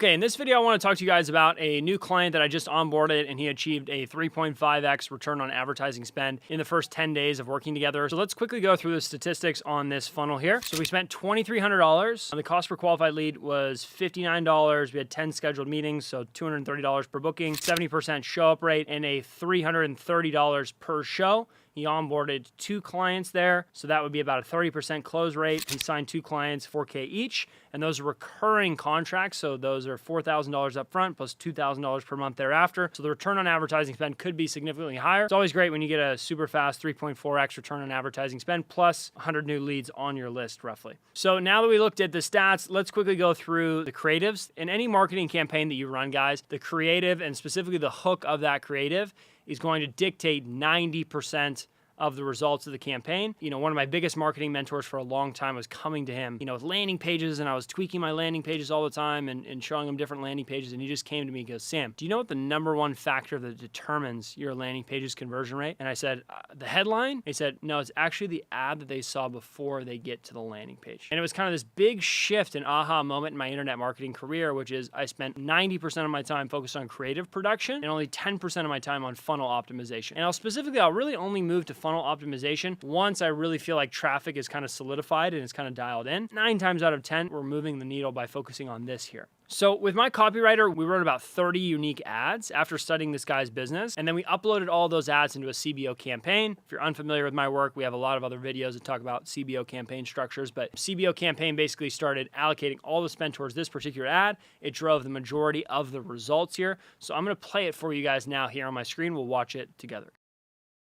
Okay, in this video, I want to talk to you guys about a new client that I just onboarded, and he achieved a 3.5x return on advertising spend in the first 10 days of working together. So let's quickly go through the statistics on this funnel here. So we spent $2,300. The cost per qualified lead was $59. We had 10 scheduled meetings, so $230 per booking, 70% show up rate, and a $330 per show. He onboarded 2 clients there, so that would be about a 30% close rate. He signed 2 clients, $4K each, and those are recurring contracts, so those are $4,000 up front plus $2,000 per month thereafter. So the return on advertising spend could be significantly higher. It's always great when you get a super fast 3.4x return on advertising spend plus 100 new leads on your list, roughly. So now that we looked at the stats, let's quickly go through the creatives. In any marketing campaign that you run, guys, the creative and specifically the hook of that creative is going to dictate 90% of the results of the campaign. You know, one of my biggest marketing mentors for a long time was coming to him, with landing pages, and I was tweaking my landing pages all the time and showing him different landing pages, and he just came to me and goes, "Sam, do you know what the #1 factor that determines your landing page's conversion rate?" And I said, "The headline?" He said, "No, it's actually the ad that they saw before they get to the landing page." And it was kind of this big shift and aha moment in my internet marketing career, which is I spent 90% of my time focused on creative production and only 10% of my time on funnel optimization. And I'll really only move to funnel optimization once I really feel like traffic is kind of solidified and it's kind of dialed in. 9 times out of 10, we're moving the needle by focusing on this here. So with my copywriter, we wrote about 30 unique ads after studying this guy's business, and then we uploaded all those ads into a CBO campaign. If you're unfamiliar with my work, we have a lot of other videos that talk about CBO campaign structures, but CBO campaign basically started allocating all the spend towards this particular ad. It drove the majority of the results here. So I'm gonna play it for you guys now here on my screen. We'll watch it together.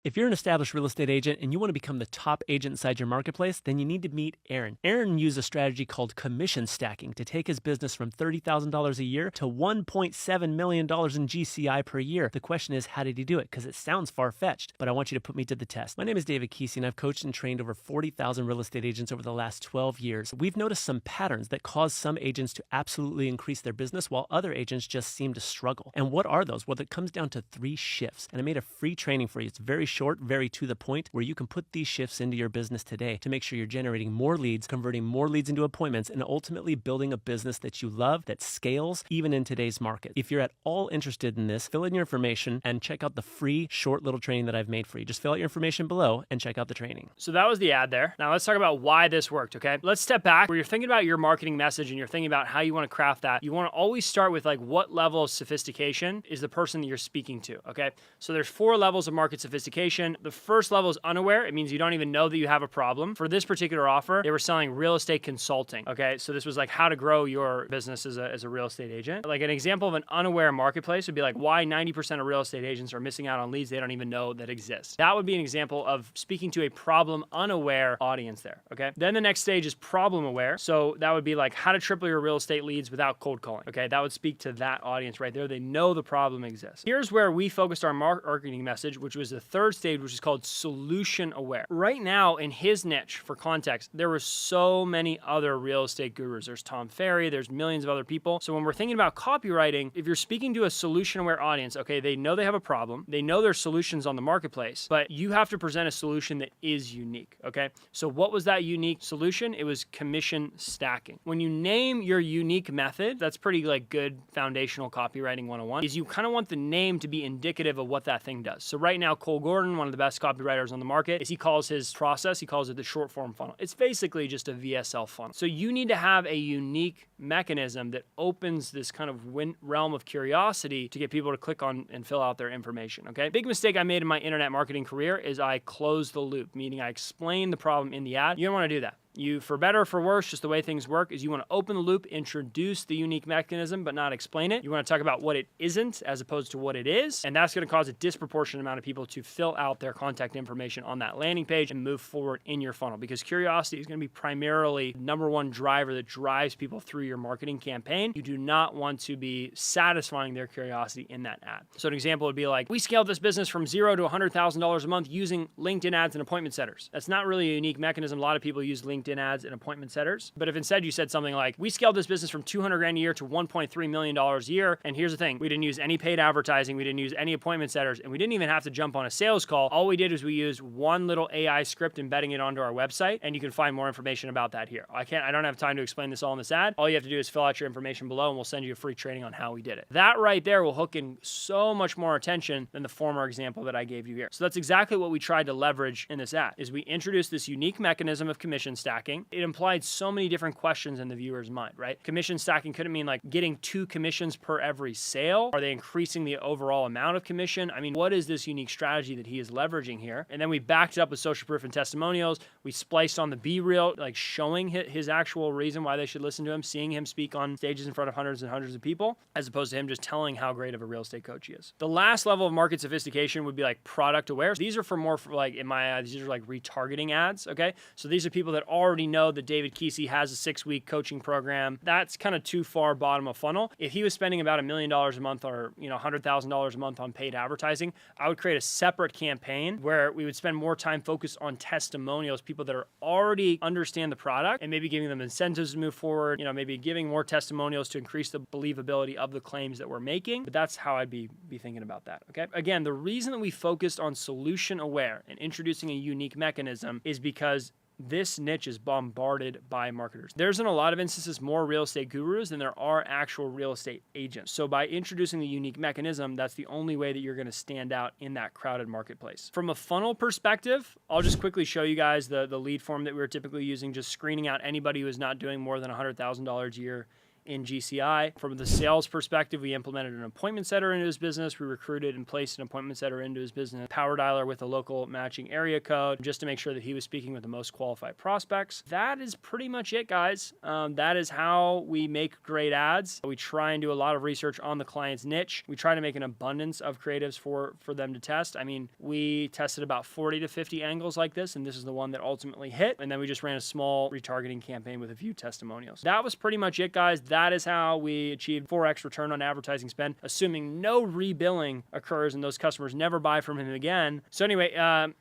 If you're an established real estate agent and you want to become the top agent inside your marketplace, then you need to meet Aaron. Aaron used a strategy called commission stacking to take his business from $30,000 a year to $1.7 million in GCI per year. The question is, how did he do it? Because it sounds far-fetched, but I want you to put me to the test. My name is David Kesey, and I've coached and trained over 40,000 real estate agents over the last 12 years. We've noticed some patterns that cause some agents to absolutely increase their business while other agents just seem to struggle. And what are those? Well, it comes down to 3 shifts, and I made a free training for you. It's very short, very to the point, where you can put these shifts into your business today to make sure you're generating more leads, converting more leads into appointments, and ultimately building a business that you love, that scales even in today's market. If you're at all interested in this, fill in your information and check out the free short little training that I've made for you. Just fill out your information below and check out the training. So that was the ad there. Now let's talk about why this worked, okay? Let's step back. Where you're thinking about your marketing message and you're thinking about how you want to craft that, you want to always start with like what level of sophistication is the person that you're speaking to, okay? So there's 4 levels of market sophistication. The first level is unaware. It means you don't even know that you have a problem. For this particular offer, they were selling real estate consulting, okay? So this was like how to grow your business as a real estate agent. Like an example of an unaware marketplace would be like why 90% of real estate agents are missing out on leads they don't even know that exist. That would be an example of speaking to a problem unaware audience there, okay? Then the next stage is problem aware. So that would be like how to triple your real estate leads without cold calling, okay? That would speak to that audience right there. They know the problem exists. Here's where we focused our marketing message, which was the 3rd stage, which is called solution aware. Right now in his niche, for context, there were so many other real estate gurus. There's Tom Ferry, there's millions of other people. So when we're thinking about copywriting, if you're speaking to a solution aware audience, okay, they know they have a problem, they know there's solutions on the marketplace, but you have to present a solution that is unique, okay? So what was that unique solution? It was commission stacking. When you name your unique method, that's pretty like good foundational copywriting 101, is you kind of want the name to be indicative of what that thing does. So right now, Cole Gordon, one of the best copywriters on the market, is he calls his process, he calls it the short form funnel. It's basically just a VSL funnel. So you need to have a unique mechanism that opens this kind of realm of curiosity to get people to click on and fill out their information, okay? Big mistake I made in my internet marketing career is I closed the loop, meaning I explained the problem in the ad. You don't want to do that. You, for better or for worse, just the way things work is you want to open the loop, introduce the unique mechanism, but not explain it. You want to talk about what it isn't as opposed to what it is, and that's going to cause a disproportionate amount of people to fill out their contact information on that landing page and move forward in your funnel, because curiosity is going to be primarily the #1 driver that drives people through your marketing campaign. You do not want to be satisfying their curiosity in that ad. So an example would be like, we scaled this business from $0 to $100,000 a month using LinkedIn ads and appointment setters. That's not really a unique mechanism. A lot of people use LinkedIn LinkedIn ads and appointment setters. But if instead you said something like, we scaled this business from 200 grand a year to $1.3 million a year, and here's the thing, we didn't use any paid advertising, we didn't use any appointment setters, and we didn't even have to jump on a sales call. All we did was we used one little AI script embedding it onto our website, and you can find more information about that here. I don't have time to explain this all in this ad. All you have to do is fill out your information below, and we'll send you a free training on how we did it. That right there will hook in so much more attention than the former example that I gave you here. So that's exactly what we tried to leverage in this ad, is we introduced this unique mechanism of commission stacking. It implied so many different questions in the viewer's mind, right? Commission stacking couldn't mean like getting 2 commissions per every sale. Are they increasing the overall amount of commission? I mean, what is this unique strategy that he is leveraging here? And then we backed it up with social proof and testimonials. We spliced on the B-reel, like showing his actual reason why they should listen to him, seeing him speak on stages in front of hundreds and hundreds of people, as opposed to him just telling how great of a real estate coach he is. The last level of market sophistication would be like product aware. These are for like, in my eyes, these are like retargeting ads, okay? So these are people that already know that David Kesey has a 6-week coaching program. That's kind of too far bottom of funnel. If he was spending about $1 million a month or $100,000 a month on paid advertising, I would create a separate campaign where we would spend more time focused on testimonials, people that are already understand the product, and maybe giving them incentives to move forward, maybe giving more testimonials to increase the believability of the claims that we're making. But that's how I'd be thinking about that, okay? Again, the reason that we focused on solution aware and introducing a unique mechanism is because this niche is bombarded by marketers. There's in a lot of instances more real estate gurus than there are actual real estate agents. So by introducing the unique mechanism, that's the only way that you're going to stand out in that crowded marketplace. From a funnel perspective, I'll just quickly show you guys the lead form that we were typically using, just screening out anybody who is not doing more than $100,000 a year in GCI. From the sales perspective, we implemented an appointment setter into his business. We recruited and placed an appointment setter into his business, power dialer with a local matching area code, just to make sure that he was speaking with the most qualified prospects. That is pretty much it, guys. That is how we make great ads. We try and do a lot of research on the client's niche. We try to make an abundance of creatives for them to test. I mean, we tested about 40 to 50 angles like this, and this is the one that ultimately hit. And then we just ran a small retargeting campaign with a few testimonials. That was pretty much it, guys. That is how we achieved 4x return on advertising spend, assuming no rebilling occurs and those customers never buy from him again. So anyway,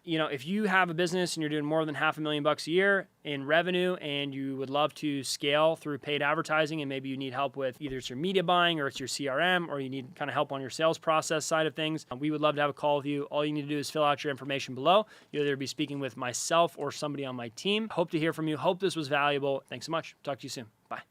if you have a business and you're doing more than $500,000 a year in revenue and you would love to scale through paid advertising, and maybe you need help with either it's your media buying or it's your CRM, or you need kind of help on your sales process side of things, we would love to have a call with you. All you need to do is fill out your information below. You'll either be speaking with myself or somebody on my team. Hope to hear from you. Hope this was valuable. Thanks so much. Talk to you soon. Bye.